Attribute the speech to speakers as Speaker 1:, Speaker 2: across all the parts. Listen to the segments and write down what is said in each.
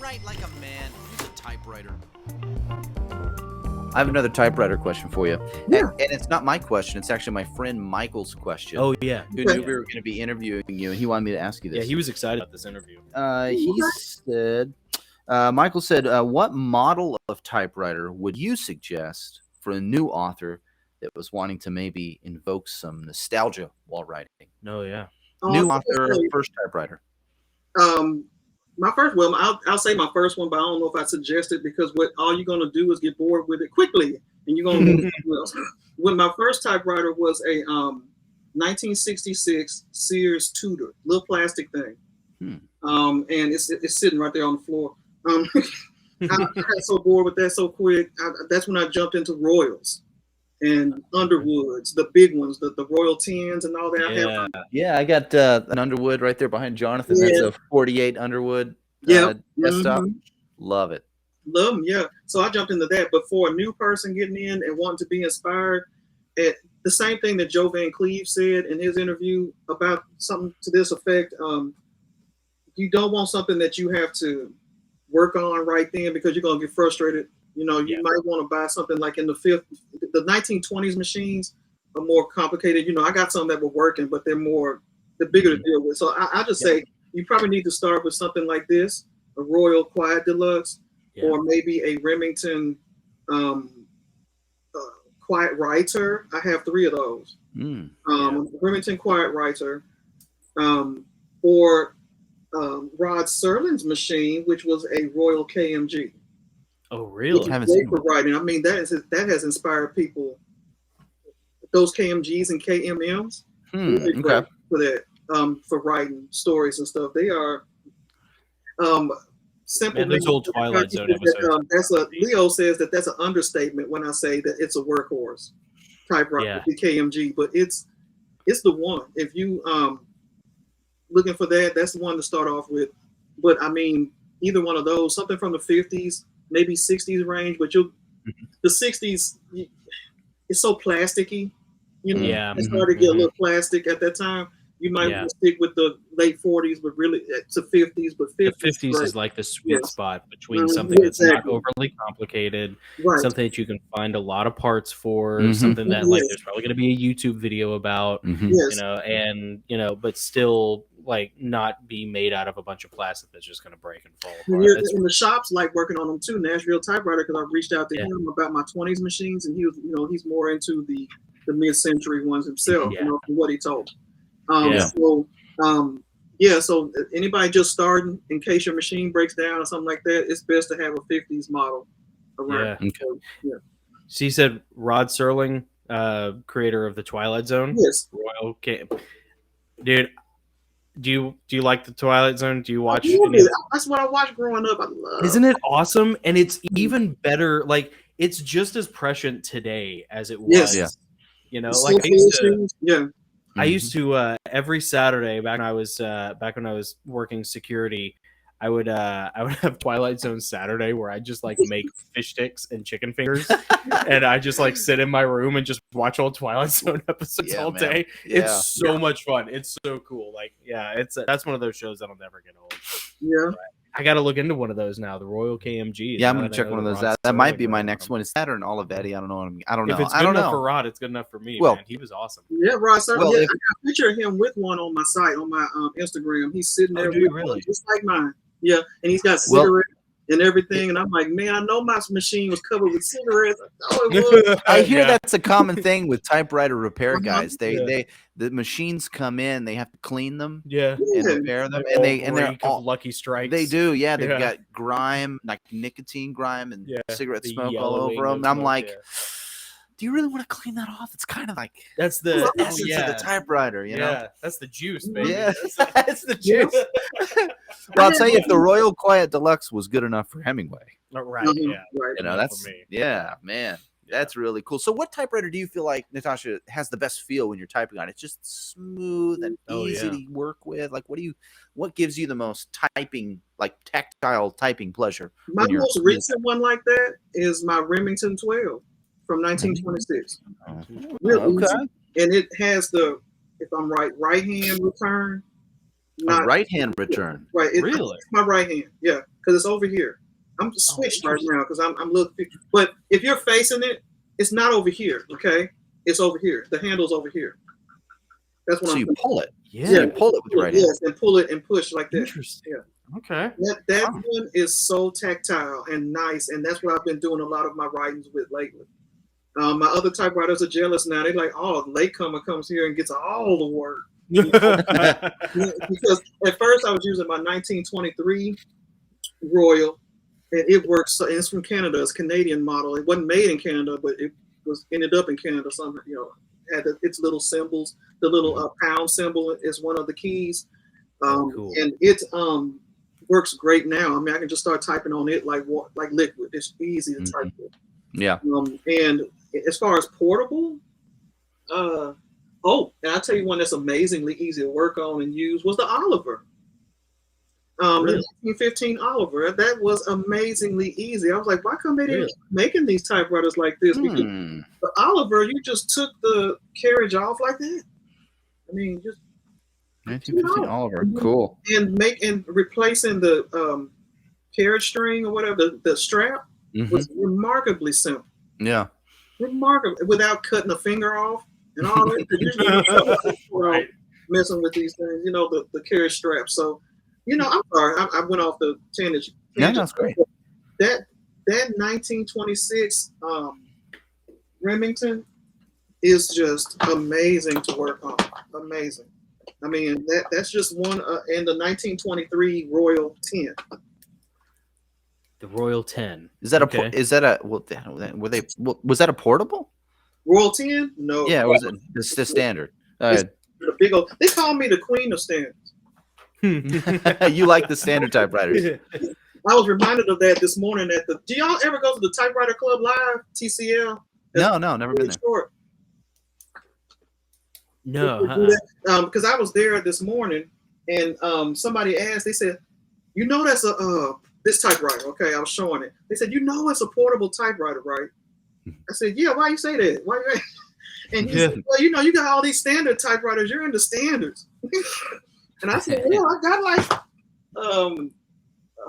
Speaker 1: write like a man. Use a typewriter.
Speaker 2: I have another typewriter question for you.
Speaker 3: Yeah.
Speaker 2: And it's not my question. It's actually my friend Michael's question.
Speaker 4: Oh, yeah.
Speaker 2: Who knew we were going to be interviewing you, and he wanted me to ask you this.
Speaker 4: Yeah, he was excited about this interview.
Speaker 2: He said, Michael said, what model of typewriter would you suggest for a new author that was wanting to maybe invoke some nostalgia while writing?
Speaker 4: No, yeah.
Speaker 2: New author, first typewriter.
Speaker 3: My first, well, I'll say my first one, but I don't know if I suggest it because all you're going to do is get bored with it quickly, and you're going to move something else. When my first typewriter was a 1966 Sears Tudor, little plastic thing, and it's sitting right there on the floor. I got so bored with that so quick. That's when I jumped into Royals and Underwoods, the big ones, the Royal 10s and all that.
Speaker 2: I got an Underwood right there behind Jonathan. That's a 48 Underwood desktop.
Speaker 3: Mm-hmm.
Speaker 2: Love it.
Speaker 3: Love them, yeah. So I jumped into that. But for a new person getting in and wanting to be inspired, the same thing that Joe Van Cleve said in his interview about something to this effect, you don't want something that you have to work on right then because you're going to get frustrated. You know, you might want to buy something like in the 1920s machines are more complicated. You know, I got some that were working, but they're bigger to deal with. So I just say you probably need to start with something like this, a Royal Quiet Deluxe, or maybe a Remington Quiet Writer. I have 3 of those. Remington Quiet Writer, or Rod Serling's machine, which was a Royal KMG.
Speaker 4: Oh, really?
Speaker 3: Great for writing. I mean, that has inspired people. Those KMGs and KMMs, okay, for that, for writing stories and stuff. They are simple.
Speaker 4: Man, those old Twilight Zone episodes.
Speaker 3: Leo says that's an understatement when I say that it's a workhorse typewriter, the KMG, but it's the one. If you looking for that, that's the one to start off with. But I mean, either one of those, something from the 50s. Maybe 60s range, but the 60s, it's so plasticky, you know. It's hard to get a little plastic at that time. You might want to stick with the late 40s, but really to 50s. But
Speaker 4: 50s is like the sweet spot between something that's not overly complicated, something that you can find a lot of parts for, something that like there's probably going to be a YouTube video about, you know, and but still like not be made out of a bunch of plastic that's just going to break and fall apart.
Speaker 3: And the shops like working on them too. Nashville Typewriter, because I reached out to him about my 20s machines, and he was, he's more into the mid-century ones himself, from what he told. So anybody just starting, in case your machine breaks down or something like that, it's best to have a 50s model around.
Speaker 4: So he said Rod Serling, creator of the Twilight Zone.
Speaker 3: Yes.
Speaker 4: Royal dude. Do you like the Twilight Zone? Do you watch?
Speaker 3: That's what I watched growing up. I love.
Speaker 4: Isn't it awesome? And it's even better. Like it's just as prescient today as it was.
Speaker 3: Yes.
Speaker 4: You know, like I used to every Saturday back when I was working security, I would have Twilight Zone Saturday where I just like make fish sticks and chicken fingers, and I just like sit in my room and just watch old Twilight Zone episodes all day. It's so much fun. It's so cool. Like that's one of those shows that'll never get old.
Speaker 3: Yeah.
Speaker 4: I got to look into one of those now. The Royal KMG.
Speaker 2: Yeah, I'm gonna check one of those out. That might be my next one. Is that or an Olivetti? I don't know.
Speaker 4: If it's good enough for Rod, it's good enough for me. Well, man. He was awesome.
Speaker 3: Yeah, Rod. I got a picture of him with one on my site on my Instagram. He's sitting there with one, just like mine. Yeah, and he's got cigarettes and everything. And I'm like, man, I know my machine was covered with cigarettes.
Speaker 2: I hear that's a common thing with typewriter repair guys. The machines come in, they have to clean them, and repair them, and they're all
Speaker 4: Lucky Strikes.
Speaker 2: They do, they've got grime, like nicotine grime and cigarette smoke all over them. And I'm like, do you really want to clean that off? It's kind of like
Speaker 4: that's the
Speaker 2: essence of the typewriter, you know?
Speaker 4: That's the juice, baby.
Speaker 2: Yeah, that's the juice. Well, I'll tell you, if the Royal Quiet Deluxe was good enough for Hemingway,
Speaker 3: right?
Speaker 2: You know, that's man. That's really cool. So what typewriter do you feel like, Natasha, has the best feel when you're typing on? It's just smooth and easy to work with. Like, what gives you the most typing, like tactile typing pleasure?
Speaker 3: My most recent one like that is my Remington 12 from 1926. Really easy. And it has the, if I'm right hand return.
Speaker 2: Right hand return.
Speaker 3: Right.
Speaker 2: Really?
Speaker 3: It's my right hand. Yeah. because it's over here. I'm switched right now because I'm looking. But if you're facing it, it's not over here. Okay, it's over here. The handle's over here. That's what
Speaker 2: so
Speaker 3: I'm
Speaker 2: you
Speaker 3: thinking.
Speaker 2: pull it.
Speaker 4: Yeah.
Speaker 2: You pull it with your right hand.
Speaker 3: Yes, and pull it and push like that.
Speaker 4: Interesting.
Speaker 3: Yeah.
Speaker 4: Okay.
Speaker 3: That one is so tactile and nice, and that's what I've been doing a lot of my writings with lately. My other typewriters are jealous now. They're like, "Oh, latecomer comes here and gets all the work." Because at first I was using my 1923 Royal, and it works. So it's from Canada. It's a Canadian model. It wasn't made in Canada, but it was ended up in Canada. Somehow, had its little symbols. The little pound symbol is one of the keys,
Speaker 4: Cool.
Speaker 3: and it works great now. I mean, I can just start typing on it like liquid. It's easy to type with.
Speaker 2: Yeah.
Speaker 3: And as far as portable, and I'll tell you one that's amazingly easy to work on and use was the Oliver.
Speaker 4: Really?
Speaker 3: The 1915 Oliver. That was amazingly easy. I was like, why come they didn't keep making these typewriters like this? Because the Oliver, you just took the carriage off like that. I mean, just
Speaker 2: 1915 Oliver. Cool.
Speaker 3: and replacing the carriage string or whatever, the strap was remarkably simple.
Speaker 2: Yeah.
Speaker 3: Remarkable, without cutting a finger off and all that. Right. Messing with these things, the carriage strap. So, I'm sorry, I went off the tangent.
Speaker 2: Yeah, that's great.
Speaker 3: That 1926 Remington is just amazing to work on. Amazing. I mean, that's just one, and the 1923 Royal 10.
Speaker 4: The Royal 10.
Speaker 2: Was that a portable?
Speaker 3: Royal 10? No.
Speaker 2: Yeah, or was it the standard?
Speaker 3: The big old. They call me the queen of standards.
Speaker 2: You like the standard typewriters?
Speaker 3: I was reminded of that this morning at the. Do y'all ever go to the Typewriter Club Live TCL?
Speaker 2: No, never been there.
Speaker 3: Short.
Speaker 4: No,
Speaker 3: because I was there this morning, and somebody asked. They said, that's a this typewriter." Okay, I was showing it. They said, "It's a portable typewriter, right?" I said, "Yeah." Why you say that? Why? And he said, "Well, you got all these standard typewriters. You're into standards." And I said, "Well, I got like a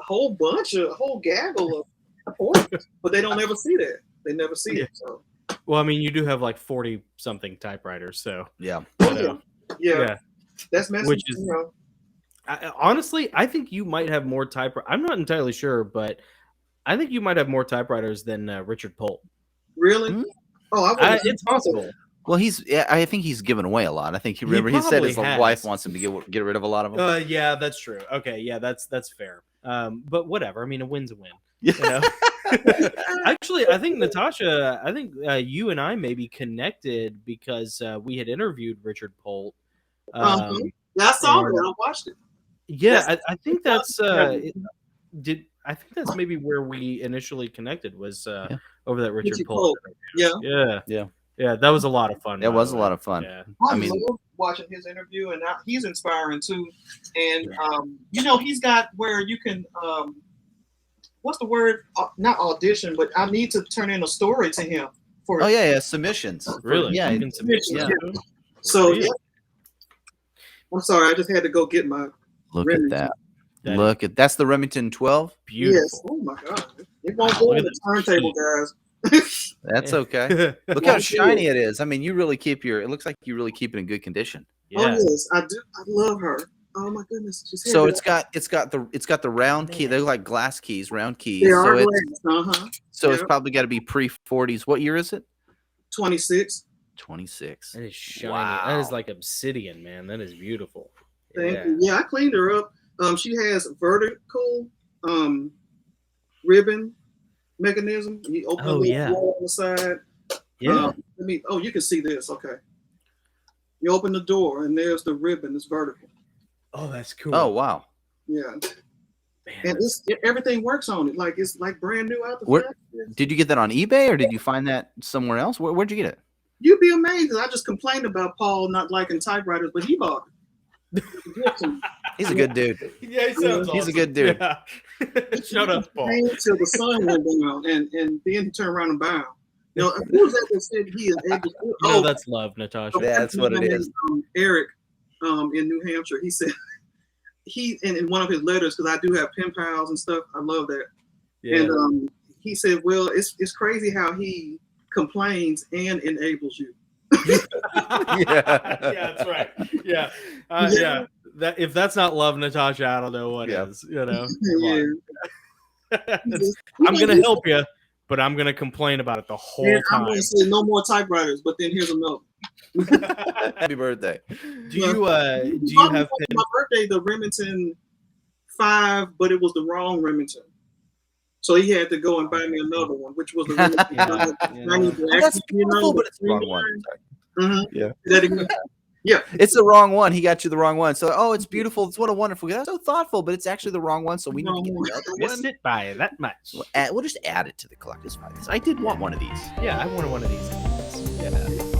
Speaker 3: whole gaggle of portables, but they don't ever see that. They never see it." So.
Speaker 4: Well, I mean, you do have like 40 something typewriters, so
Speaker 2: yeah.
Speaker 3: Yeah. That's messy.
Speaker 4: Which is honestly, I think you might have more typewriters. I'm not entirely sure, but I think you might have more typewriters than Richard Polt.
Speaker 3: Really?
Speaker 2: Mm-hmm.
Speaker 3: Oh,
Speaker 4: it's possible.
Speaker 2: Well, I think he's given away a lot. I think he said his wife wants him to get rid of a lot of them.
Speaker 4: Yeah, that's true. Okay, yeah, that's fair. But whatever. I mean, a win's a win. Actually, I think Natasha, you and I may be connected because we had interviewed Richard Polt.
Speaker 3: Yeah, I saw it. I watched it.
Speaker 4: Yeah, I think that's I think that's maybe where we initially connected was over that Richard Polt. Yeah, that was a lot of fun.
Speaker 2: It was a lot of fun.
Speaker 4: Yeah.
Speaker 3: I love watching his interview, and he's inspiring too. And he's got where you can what's the word? Not audition, but I need to turn in a story to him for.
Speaker 2: Oh yeah, submissions.
Speaker 4: Really?
Speaker 2: Yeah,
Speaker 4: you can submissions.
Speaker 3: Yeah. So I'm sorry, I just had to go get my.
Speaker 2: Look
Speaker 3: Remington.
Speaker 2: at that. That's the Remington 12.
Speaker 4: Beautiful.
Speaker 3: Yes. Oh my God! It won't go on the turntable, guys.
Speaker 2: That's okay. Look how shiny it is. I mean, you really it looks like you really keep it in good condition.
Speaker 3: Yeah. Oh yes, I do. I love her. Oh my goodness.
Speaker 2: So it's got the round key. They're like glass keys, round keys.
Speaker 3: They are glass.
Speaker 2: So it's probably got to be pre-40s. What year is it?
Speaker 3: 26.
Speaker 2: 26.
Speaker 4: That is shiny.
Speaker 2: Wow.
Speaker 4: That is like obsidian, man. That is beautiful.
Speaker 3: Thank you. Yeah, I cleaned her up. She has vertical ribbon mechanism. You open the door on the side.
Speaker 4: Yeah.
Speaker 3: You can see this. Okay. You open the door and there's the ribbon. It's vertical.
Speaker 4: Oh, that's cool.
Speaker 2: Oh, wow.
Speaker 3: Yeah.
Speaker 4: Man,
Speaker 3: and everything works on it. Like it's like brand new out the
Speaker 2: factory. Did you get that on eBay or did you find that somewhere else? Where'd you get it?
Speaker 3: You'd be amazed. I just complained about Paul not liking typewriters, but he bought it.
Speaker 2: He's a good dude.
Speaker 4: Yeah, he's
Speaker 2: a good dude.
Speaker 4: Yeah. Shut up, Paul.
Speaker 3: Until the sun went down, and then he turned around and bowed. Who was that that said he is able?
Speaker 4: That's love, Natasha.
Speaker 2: That's what it is.
Speaker 3: Eric, in New Hampshire, he said he in one of his letters, because I do have pen pals and stuff. I love that.
Speaker 4: Yeah.
Speaker 3: And he said, "Well, it's crazy how he complains and enables you."
Speaker 2: Yeah.
Speaker 4: That's right. Yeah. Yeah. That if that's not love, Natasha, I don't know what is. You know. I'm gonna help you, but I'm gonna complain about it the whole time.
Speaker 3: I'm gonna say no more typewriters, but then here's another.
Speaker 2: Happy birthday.
Speaker 4: Do you have
Speaker 3: my birthday the Remington 5, but it was the wrong Remington. So he had to go and buy me another one, which was the Remington 5.
Speaker 2: That's beautiful, but it's the wrong one.
Speaker 3: Mm-hmm. Yeah,
Speaker 2: it's the wrong one. He got you the wrong one. So, oh, it's beautiful. It's what a wonderful. That's so thoughtful, but it's actually the wrong one. So we need to get the other one.
Speaker 4: Missed it by that much.
Speaker 2: We'll just add it to the collector's files. I did want one of these.
Speaker 4: Yeah, I wanted one of these. Yeah.